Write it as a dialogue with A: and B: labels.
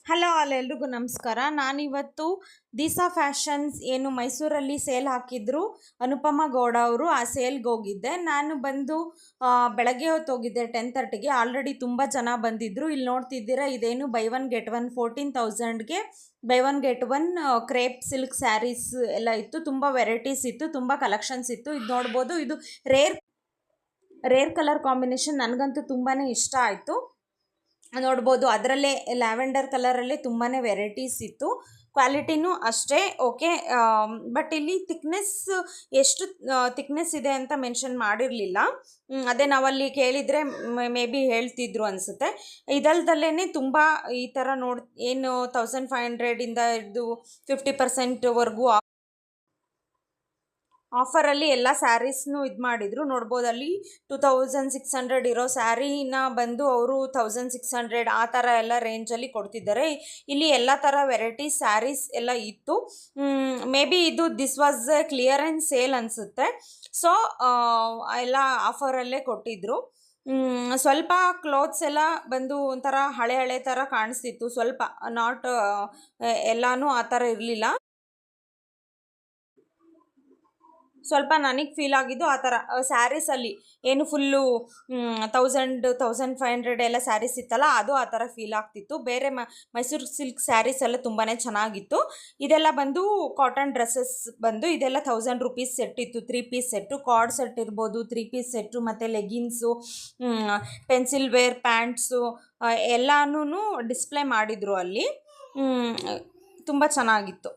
A: Hello all ಎಲ್ರಿಗೂ ನಮಸ್ಕಾರ. ನಾನಿವತ್ತು ದಿಶಾ ಫ್ಯಾಷನ್ಸ್ ಏನು ಮೈಸೂರಲ್ಲಿ ಸೇಲ್ ಹಾಕಿದ್ರು ಅನುಪಮ ಗೌಡ ಅವರು, ಆ ಸೇಲ್ಗೆ ಹೋಗಿದ್ದೆ. ನಾನು ಬಂದು ಬೆಳಗ್ಗೆ ಹೊತ್ತು ಹೋಗಿದ್ದೆ 10:30ಗೆ. ಆಲ್ರೆಡಿ ತುಂಬ ಜನ ಬಂದಿದ್ದರು. ಇಲ್ಲಿ ನೋಡ್ತಿದ್ದೀರಾ, ಇದೇನು ಬೈ ಒನ್ ಗೆಟ್ ಒನ್ 14,000ಗೆ buy one get one crepe silk sarees ಎಲ್ಲ ಇತ್ತು. ತುಂಬ ವೆರೈಟೀಸ್ ಇತ್ತು, ತುಂಬ ಕಲೆಕ್ಷನ್ಸ್ ಇತ್ತು. ಇದು ನೋಡ್ಬೋದು, ಇದು ರೇರ್ ರೇರ್ ಕಲರ್ ಕಾಂಬಿನೇಷನ್. ನನಗಂತೂ ತುಂಬಾ ಇಷ್ಟ ಆಯಿತು. ನೋಡ್ಬೋದು, ಅದರಲ್ಲೇ ಲ್ಯಾವೆಂಡರ್ ಕಲರಲ್ಲೇ ತುಂಬಾ ವೆರೈಟೀಸ್ ಇತ್ತು. ಕ್ವಾಲಿಟಿನೂ ಅಷ್ಟೇ ಓಕೆ. ಬಟ್ ಇಲ್ಲಿ ಥಿಕ್ನೆಸ್ ಎಷ್ಟು ಥಿಕ್ನೆಸ್ ಇದೆ ಅಂತ ಮೆನ್ಷನ್ ಮಾಡಿರಲಿಲ್ಲ. ಅದೇ ನಾವಲ್ಲಿ ಕೇಳಿದರೆ ಮೇ ಬಿ ಹೇಳ್ತಿದ್ರು ಅನಿಸುತ್ತೆ. ಇದಲ್ದಲ್ಲೇ ತುಂಬ ಈ ಥರ ಏನು 1500ಇಂದ ಇದು 50%ವರೆಗೂ ಆಫರಲ್ಲಿ ಎಲ್ಲ ಸ್ಯಾರೀಸ್ನು ಇದು ಮಾಡಿದರು. ನೋಡ್ಬೋದು, ಅಲ್ಲಿ 2600 ಇರೋ ಸ್ಯಾರಿನ ಬಂದು ಅವರು 1600 ಆ ಥರ ಎಲ್ಲ ರೇಂಜಲ್ಲಿ ಕೊಡ್ತಿದ್ದಾರೆ. ಇಲ್ಲಿ ಎಲ್ಲ ಥರ ವೆರೈಟಿ ಸ್ಯಾರೀಸ್ ಎಲ್ಲ ಇತ್ತು. May be this was clearance sale ಅನಿಸುತ್ತೆ. ಸೊ ಎಲ್ಲ ಆಫರಲ್ಲೇ ಕೊಟ್ಟಿದ್ದರು. ಸ್ವಲ್ಪ ಕ್ಲೋತ್ಸ್ ಎಲ್ಲ ಬಂದು ಒಂಥರ ಹಳೆ ಥರ ಕಾಣಿಸ್ತಿತ್ತು. ಸ್ವಲ್ಪ ನಾಟ್ ಎಲ್ಲನೂ ಆ ಥರ ಇರಲಿಲ್ಲ. ಸ್ವಲ್ಪ ನನಗೆ ಫೀಲ್ ಆಗಿದ್ದು ಆ ಥರ ಸ್ಯಾರೀಸಲ್ಲಿ ಏನು ಫುಲ್ಲು 1500 ಎಲ್ಲ ಸ್ಯಾರೀಸ್ ಇತ್ತಲ್ಲ, ಅದು ಆ ಥರ ಫೀಲ್ ಆಗ್ತಿತ್ತು. ಬೇರೆ ಮೈಸೂರು ಸಿಲ್ಕ್ ಸ್ಯಾರೀಸ್ ಎಲ್ಲ ತುಂಬಾ ಚೆನ್ನಾಗಿತ್ತು. ಇದೆಲ್ಲ ಬಂದು ಕಾಟನ್ ಡ್ರೆಸ್ಸಸ್ ಬಂದು ಇದೆಲ್ಲ 1000 ರುಪೀಸ್ ಸೆಟ್ ಇತ್ತು. 3 ಪೀಸ್ ಸೆಟ್ಟು, ಕಾರ್ಡ್ ಸೆಟ್ ಇರ್ಬೋದು, 3 ಪೀಸ್ ಸೆಟ್ಟು, ಮತ್ತು ಲೆಗಿನ್ಸು, ಪೆನ್ಸಿಲ್ ವೇರ್ ಪ್ಯಾಂಟ್ಸು ಎಲ್ಲನೂ ಡಿಸ್ಪ್ಲೇ ಮಾಡಿದರು ಅಲ್ಲಿ. ತುಂಬ ಚೆನ್ನಾಗಿತ್ತು.